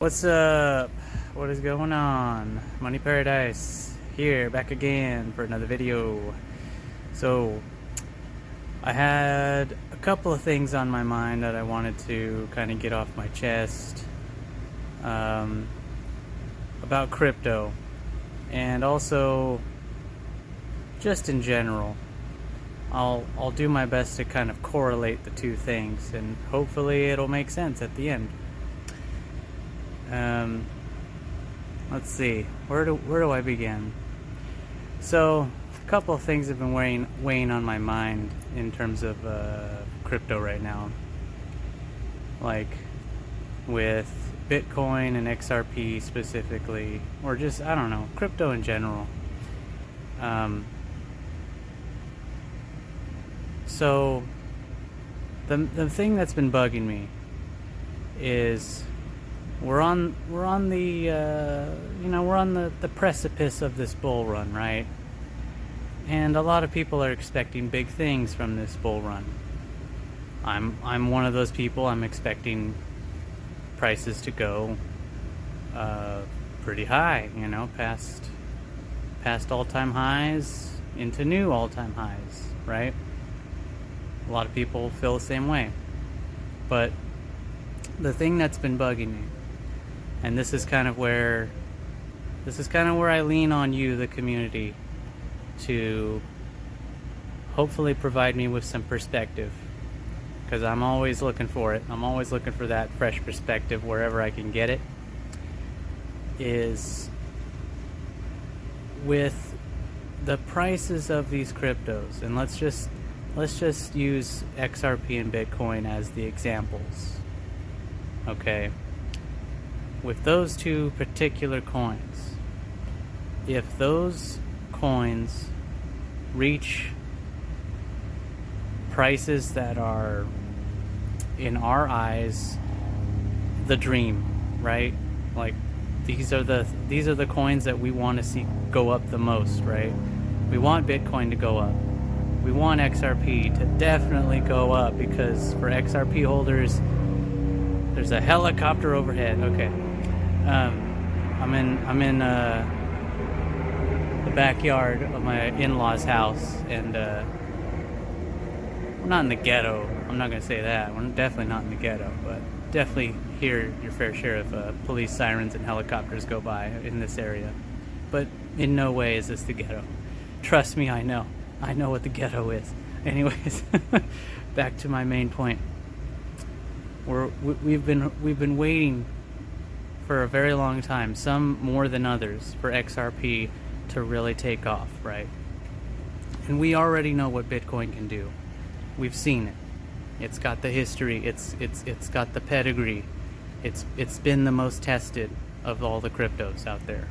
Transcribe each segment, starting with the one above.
What's up? What is going on? Money Paradise here, back again for another video. So, I had a couple of things on my mind that I wanted to kind of get off my chest about crypto, and also just in general. I'll do my best to kind of correlate the two things, and hopefully it'll make sense at the end. Let's see, where do I begin? So, a couple of things have been weighing on my mind in terms of crypto right now, like with Bitcoin and XRP specifically, or just, I don't know, crypto in general. So the thing that's been bugging me is we're on the precipice of this bull run, right? And a lot of people are expecting big things from this bull run. I'm one of those people. I'm expecting prices to go pretty high, past all-time highs into new all-time highs, right? A lot of people feel the same way. But the thing that's been bugging me, and this is kind of where I lean on you, the community, to hopefully provide me with some perspective, because I'm always looking for it. I'm always looking for that fresh perspective wherever I can get it. Is with the prices of these cryptos, and let's just use XRP and Bitcoin as the examples. Okay. With those two particular coins, if those coins reach prices that are, in our eyes, the dream, right? Like, these are the coins that we want to see go up the most, right? We want Bitcoin to go up. We want XRP to definitely go up, because for XRP holders, there's a helicopter overhead. Okay. I'm in the backyard of my in-laws' house, and we're not in the ghetto. I'm not gonna say that. We're definitely not in the ghetto, but definitely hear your fair share of police sirens and helicopters go by in this area. But in no way is this the ghetto. Trust me, I know what the ghetto is. Anyways, back to my main point. We've been waiting for a very long time, some more than others, for XRP to really take off, right? And we already know what Bitcoin can do. We've seen it. It's got the history. It's got the pedigree. It's been the most tested of all the cryptos out there.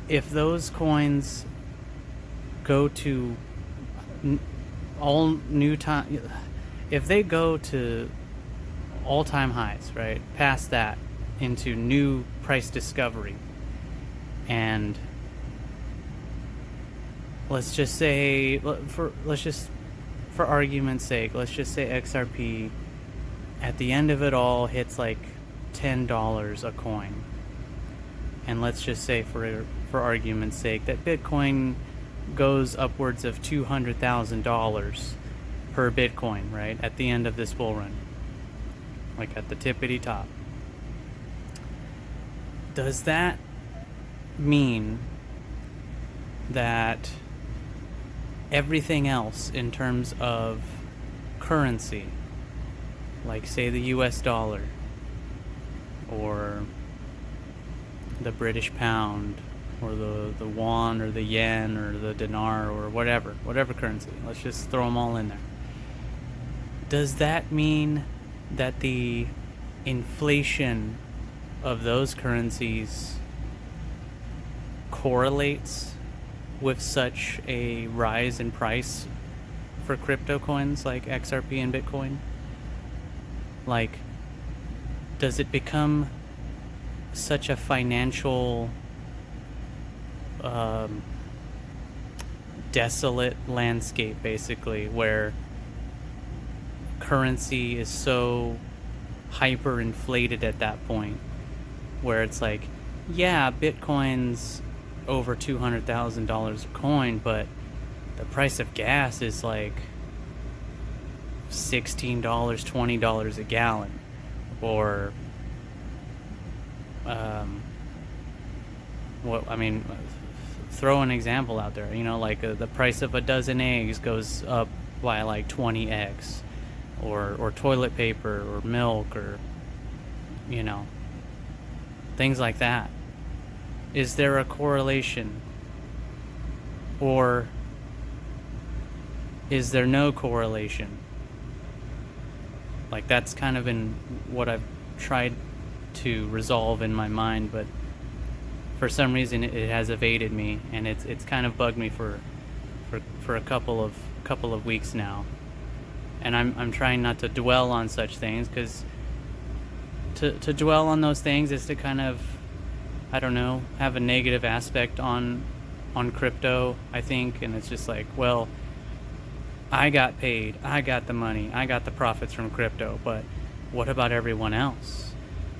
If those coins go to all new time, if they go to all-time highs, right, past that into new price discovery, and let's just say, for argument's sake, let's just say XRP at the end of it all hits like $10 a coin, and let's just say for argument's sake that Bitcoin goes upwards of $200,000 per Bitcoin, right, at the end of this bull run, like at the tippity top. Does that mean that everything else in terms of currency, like say the US dollar or the British pound or the won or the yen or the dinar or whatever currency, let's just throw them all in there, does that mean that the inflation of those currencies correlates with such a rise in price for crypto coins like XRP and Bitcoin? Like, does it become such a financial desolate landscape, basically, where currency is so hyper inflated at that point, where it's like, yeah, Bitcoin's over $200,000 a coin, but the price of gas is like $16, $20 a gallon, or throw an example out there. Like the price of a dozen eggs goes up by like 20x, or toilet paper, or milk, or things like that. Is there a correlation, or is there no correlation? Like, that's kind of been what I've tried to resolve in my mind, but for some reason it has evaded me, and it's kind of bugged me for a couple of weeks now. And I'm trying not to dwell on such things, because to dwell on those things is to kind of, I don't know, have a negative aspect on crypto, I think. And it's just like, well, I got paid, I got the money, I got the profits from crypto, but what about everyone else?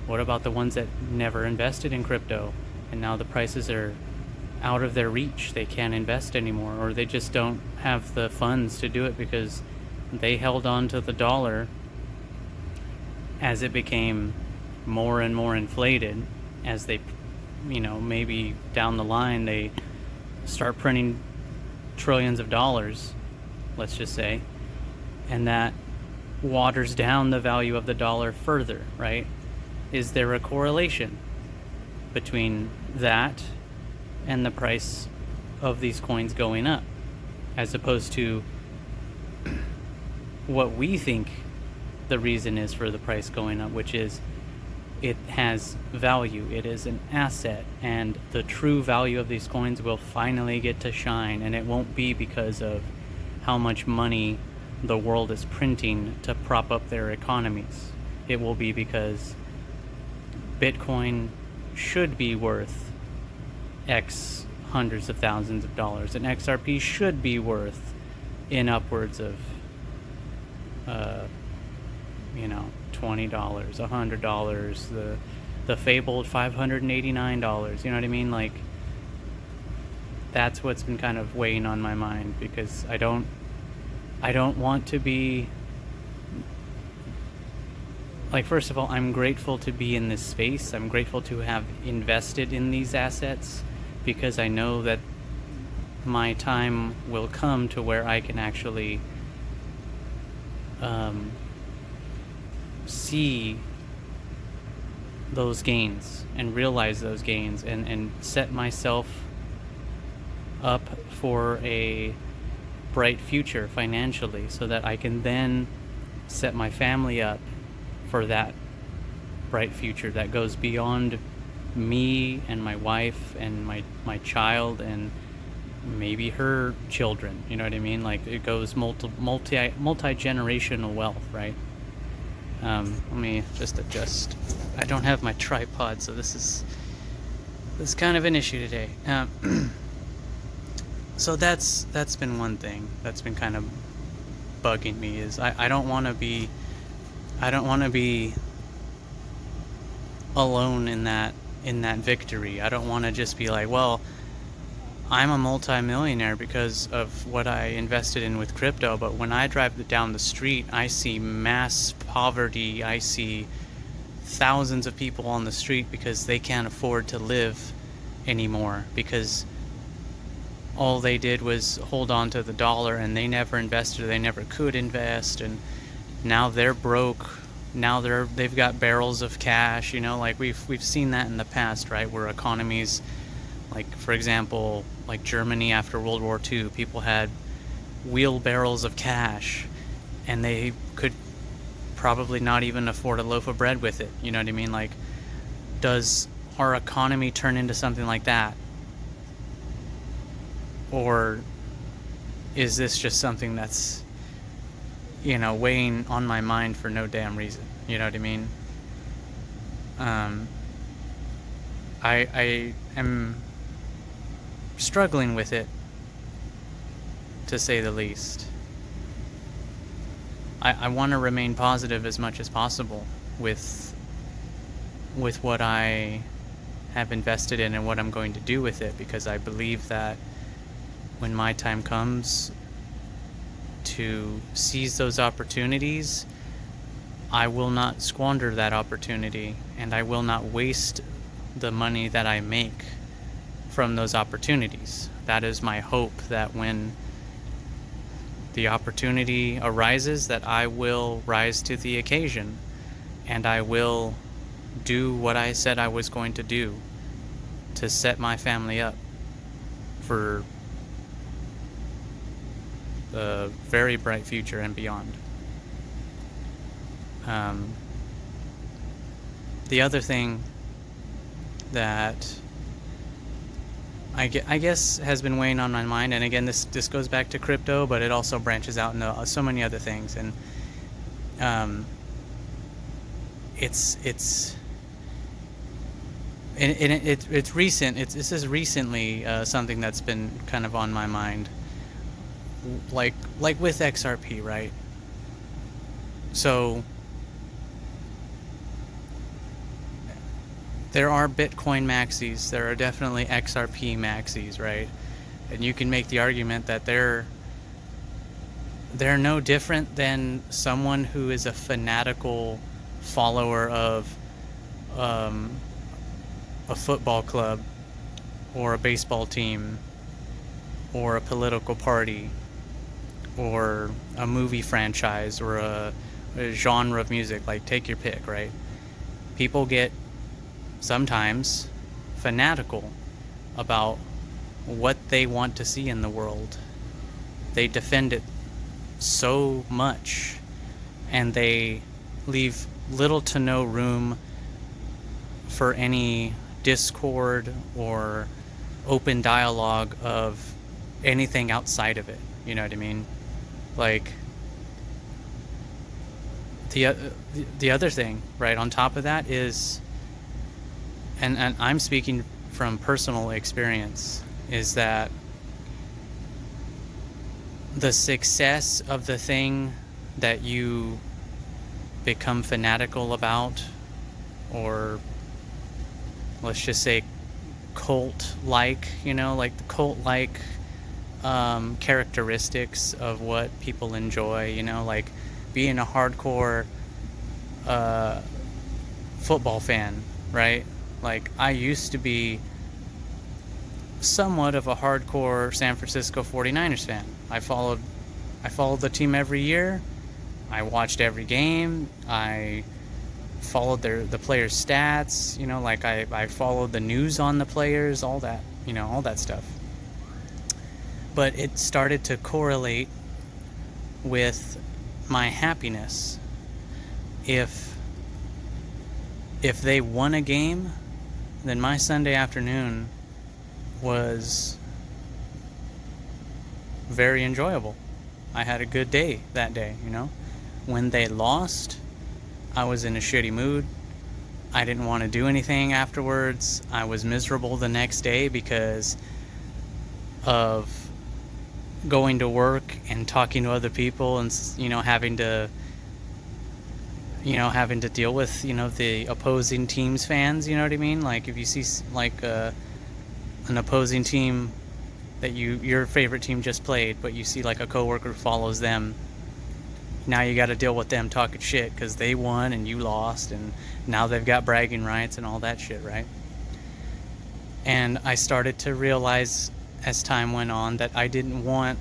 What about the ones that never invested in crypto, and now the prices are out of their reach? They can't invest anymore, or they just don't have the funds to do it because they held on to the dollar as it became more and more inflated, as they, maybe down the line they start printing trillions of dollars, let's just say, and that waters down the value of the dollar further, right? Is there a correlation between that and the price of these coins going up, as opposed to what we think the reason is for the price going up, which is it has value, it is an asset, and the true value of these coins will finally get to shine, and it won't be because of how much money the world is printing to prop up their economies. It will be because Bitcoin should be worth X hundreds of thousands of dollars, and XRP should be worth in upwards of $20, $100, the fabled $589, you know what I mean? Like, that's what's been kind of weighing on my mind, because I don't want to be, like, first of all, I'm grateful to be in this space. I'm grateful to have invested in these assets, because I know that my time will come to where I can actually see those gains and realize those gains, and set myself up for a bright future financially, so that I can then set my family up for that bright future that goes beyond me and my wife and my child and maybe her children, you know what I mean? Like, it goes multi-generational wealth, right? Let me just adjust. I don't have my tripod, so this is kind of an issue today. So that's been one thing that's been kind of bugging me, is I don't want to be alone in that victory. I don't want to just be like, well, I'm a multi-millionaire because of what I invested in with crypto, but when I drive down the street, I see mass poverty. I see thousands of people on the street because they can't afford to live anymore, because all they did was hold on to the dollar, and they never invested, or they never could invest, and now they're broke. Now they've got barrels of cash, like we've seen that in the past, right? Where economies, like, for example, like Germany after World War II, people had wheelbarrows of cash, and they could probably not even afford a loaf of bread with it, you know what I mean? Like, does our economy turn into something like that? Or is this just something that's, weighing on my mind for no damn reason? You know what I mean? I am struggling with it, to say the least. I want to remain positive as much as possible, with what I have invested in and what I'm going to do with it, because I believe that when my time comes to seize those opportunities, I will not squander that opportunity, and I will not waste the money that I make from those opportunities. That is my hope, that when the opportunity arises, that I will rise to the occasion, and I will do what I said I was going to do to set my family up for a very bright future and beyond. The other thing that I guess has been weighing on my mind, and again, this goes back to crypto, but it also branches out into so many other things, and it's recent. This is recently something that's been kind of on my mind, like with XRP, right? So there are Bitcoin maxis, there are definitely XRP maxis, right? And you can make the argument that they're no different than someone who is a fanatical follower of a football club or a baseball team or a political party or a movie franchise or a genre of music. Like, take your pick, right? People get sometimes fanatical about what they want to see in the world. They defend it so much, and they leave little to no room for any discord or open dialogue of anything outside of it. You know what I mean? Like, the other thing, right, on top of that is, and I'm speaking from personal experience, is that the success of the thing that you become fanatical about, or let's just say cult-like, like the cult-like characteristics of what people enjoy, like being a hardcore football fan, right? Like, I used to be somewhat of a hardcore San Francisco 49ers fan. I followed the team every year. I watched every game. I followed the players' stats, like I followed the news on the players, all that, all that stuff. But it started to correlate with my happiness. If they won a game, then my Sunday afternoon was very enjoyable. I had a good day that day, When they lost, I was in a shitty mood. I didn't want to do anything afterwards. I was miserable the next day because of going to work and talking to other people and, having to deal with, the opposing team's fans, you know what I mean? Like, if you see, like, an opposing team that your favorite team just played, but you see, like, a coworker follows them, now you got to deal with them talking shit because they won and you lost, and now they've got bragging rights and all that shit, right? And I started to realize as time went on that I didn't want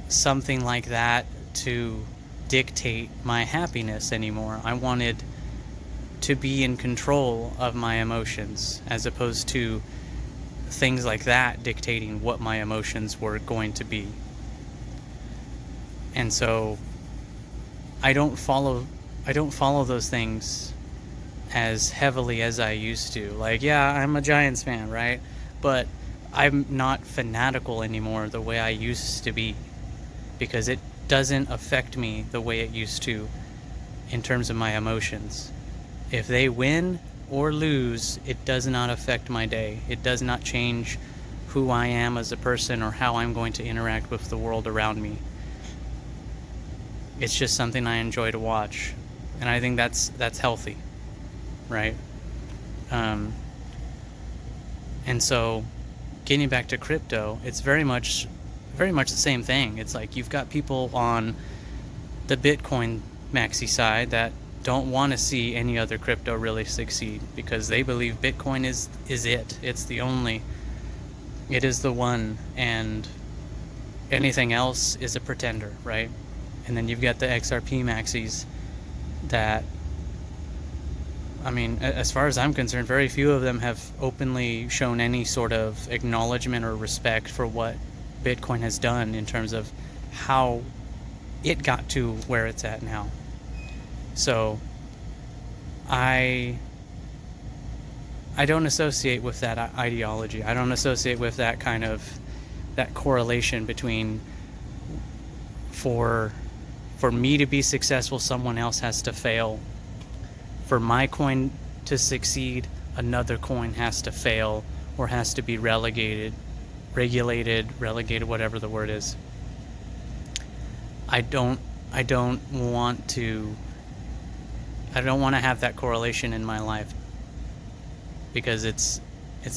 something like that to dictate my happiness anymore. I wanted to be in control of my emotions, as opposed to things like that dictating what my emotions were going to be. And so I don't follow those things as heavily as I used to. Like, yeah, I'm a Giants fan, right? But I'm not fanatical anymore the way I used to be, because it doesn't affect me the way it used to in terms of my emotions. If they win or lose, it does not affect my day. It does not change who I am as a person or how I'm going to interact with the world around me. It's just something I enjoy to watch. And I think that's healthy, right? And so getting back to crypto, it's very much the same thing. It's like you've got people on the Bitcoin Maxi side that don't want to see any other crypto really succeed because they believe Bitcoin is it. It's the only. It is the one, and anything else is a pretender, right? And then you've got the XRP Maxis that, I mean, as far as I'm concerned, very few of them have openly shown any sort of acknowledgement or respect for what Bitcoin has done in terms of how it got to where it's at now. So I don't associate with that ideology. I don't associate with that kind of that correlation between for me to be successful, someone else has to fail. For my coin to succeed, another coin has to fail or has to be relegated, whatever the word is. I don't want to have that correlation in my life because it's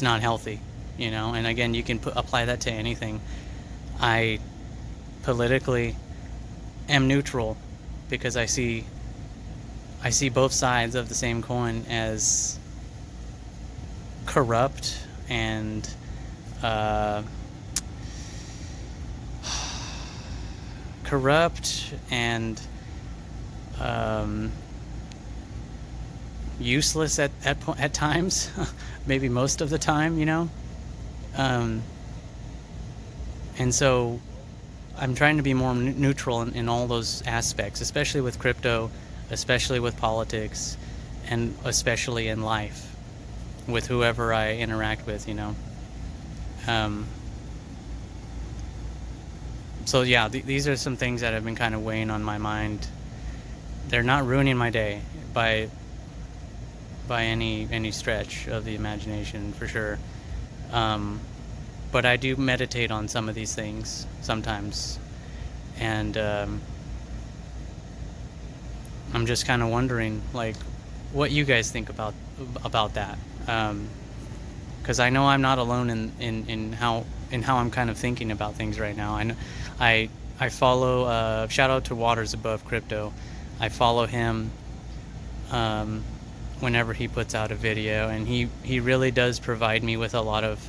not healthy, you know. And again, you can apply that to anything. I politically am neutral because I see both sides of the same coin as corrupt and useless at times, maybe most of the time, you know. And so I'm trying to be more neutral in all those aspects, especially with crypto, especially with politics, and especially in life with whoever I interact with, you know. So yeah, these are some things that have been kind of weighing on my mind. They're not ruining my day by any stretch of the imagination, for sure. But I do meditate on some of these things sometimes, and I'm just kind of wondering, like, what you guys think about that, because I know I'm not alone in how I'm kind of thinking about things right now. I follow shout out to Watersabove Crypto. I follow him whenever he puts out a video, and he really does provide me with a lot of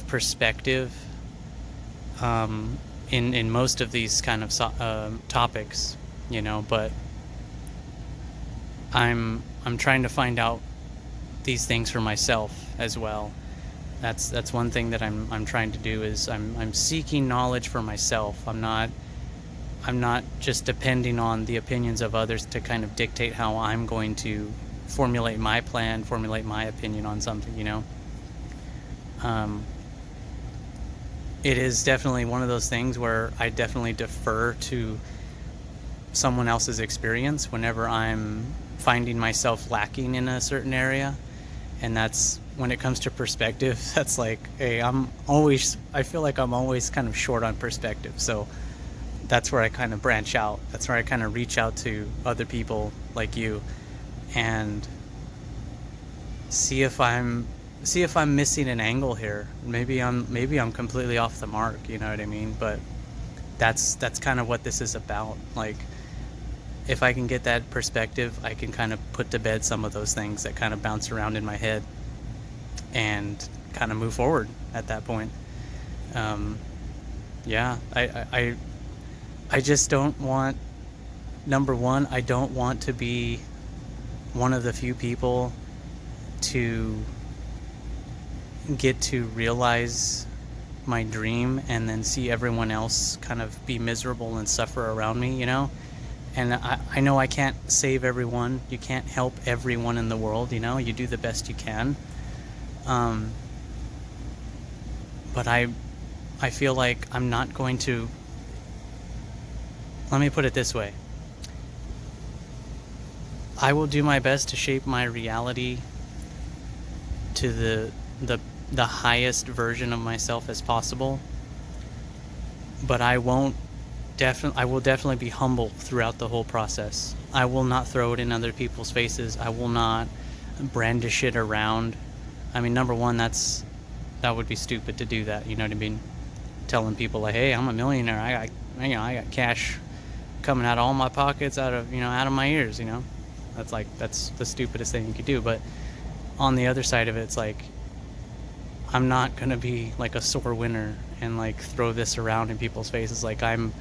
perspective in most of these kind of topics, you know. But I'm trying to find out these things for myself as well. That's one thing that I'm trying to do, is I'm seeking knowledge for myself. I'm not just depending on the opinions of others to kind of dictate how I'm going to formulate my plan, formulate my opinion on something, you know. It is definitely one of those things where I definitely defer to someone else's experience whenever I'm finding myself lacking in a certain area. And that's when it comes to perspective, that's like, hey, I feel like I'm always kind of short on perspective. So that's where I kind of branch out. That's where I kind of reach out to other people like you and see if I'm missing an angle here. Maybe I'm completely off the mark, you know what I mean? But that's kind of what this is about. Like, if I can get that perspective, I can kind of put to bed some of those things that kind of bounce around in my head and kind of move forward at that point. Yeah, I just don't want, number one, I don't want to be one of the few people to get to realize my dream and then see everyone else kind of be miserable and suffer around me, you know. And I know I can't save everyone. You can't help everyone in the world, you know. You do the best you can. But I feel like I'm not going to, let me put it this way. I will do my best to shape my reality to the highest version of myself as possible. But I won't I will definitely be humble throughout the whole process. I will not throw it in other people's faces. I will not brandish it around. I mean, number one, that would be stupid to do that. You know what I mean? Telling people like, hey, I'm a millionaire. I got cash coming out of all my pockets, out of my ears. That's the stupidest thing you could do. But on the other side of it, it's like, I'm not gonna be like a sore winner and like throw this around in people's faces. Like, I'm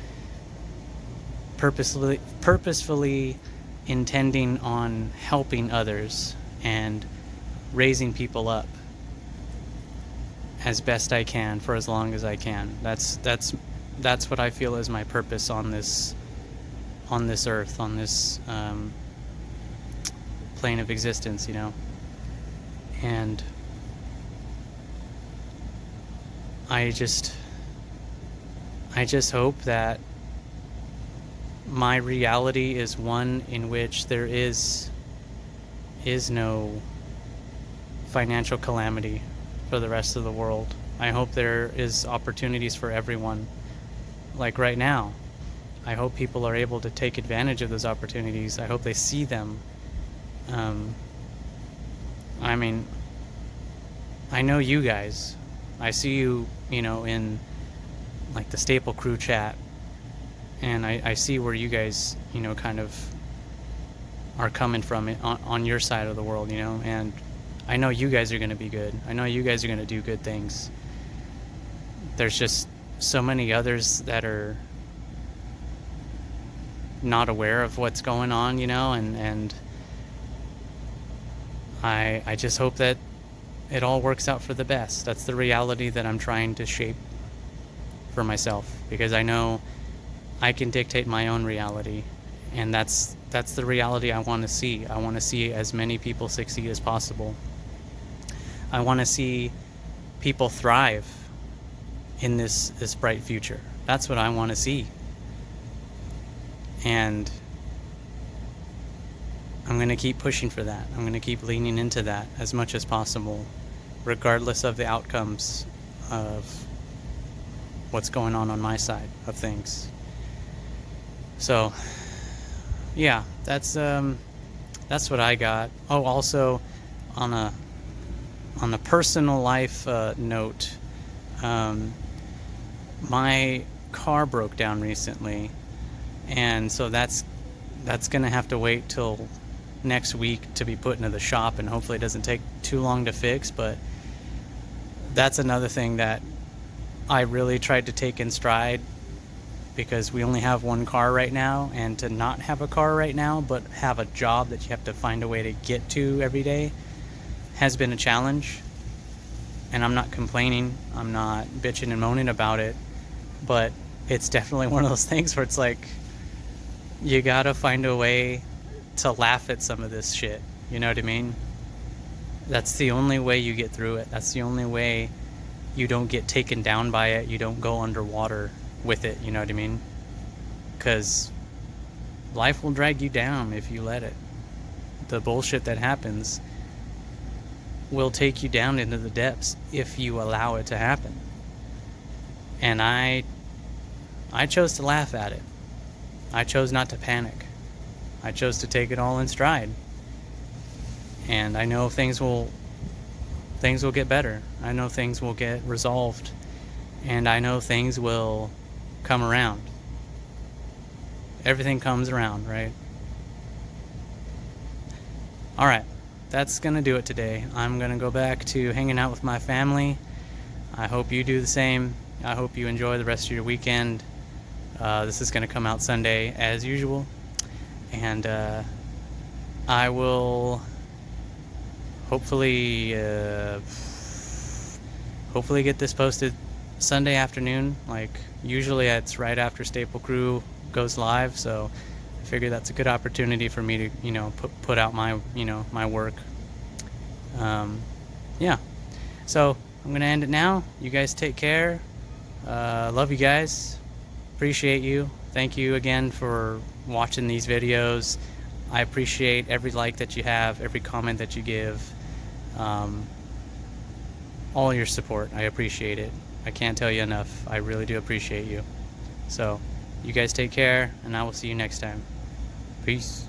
purposefully intending on helping others and raising people up as best I can for as long as I can. That's what I feel is my purpose on this earth, on this plane of existence, and I just hope that my reality is one in which there is no financial calamity for the rest of the world. I hope there is opportunities for everyone. Like right now, I hope people are able to take advantage of those opportunities. I hope they see them. I mean, I know you guys. I see you, in like the TheStapleCrew chat, and I see where you guys, kind of are coming from on your side of the world, and I know you guys are going to be good. I know you guys are going to do good things. There's just so many others that are not aware of what's going on, and I just hope that it all works out for the best. That's the reality that I'm trying to shape for myself, because I know I can dictate my own reality, and that's the reality I want to see. I want to see as many people succeed as possible. I want to see people thrive in this bright future. That's what I want to see. And I'm going to keep pushing for that. I'm going to keep leaning into that as much as possible, regardless of the outcomes of what's going on my side of things. So, yeah, that's what I got. Oh, also, on a personal life note, my car broke down recently, and so that's gonna have to wait till next week to be put into the shop, and hopefully it doesn't take too long to fix. But that's another thing that I really tried to take in stride, because we only have one car right now, and to not have a car right now but have a job that you have to find a way to get to every day has been a challenge. And I'm not complaining, I'm not bitching and moaning about it, but it's definitely one of those things where it's like, you gotta find a way to laugh at some of this shit, you know what I mean? That's the only way you get through it. That's the only way you don't get taken down by it, you don't go underwater with it, you know what I mean? Because life will drag you down if you let it. The bullshit that happens will take you down into the depths if you allow it to happen. And I chose to laugh at it. I chose not to panic. I chose to take it all in stride. And I know things will get better. I know things will get resolved. And I know things will come around. Everything comes around, right? Alright, that's gonna do it today. I'm gonna go back to hanging out with my family. I hope you do the same. I hope you enjoy the rest of your weekend. This is gonna come out Sunday as usual. And I will hopefully get this posted Sunday afternoon. Like, usually it's right after TheStapleCrew goes live, so I figure that's a good opportunity for me to, put out my, my work. Yeah. So I'm gonna end it now. You guys take care. Love you guys. Appreciate you. Thank you again for watching these videos. I appreciate every like that you have, every comment that you give, all your support. I appreciate it. I can't tell you enough. I really do appreciate you. So You guys take care, and I will see you next time. Peace.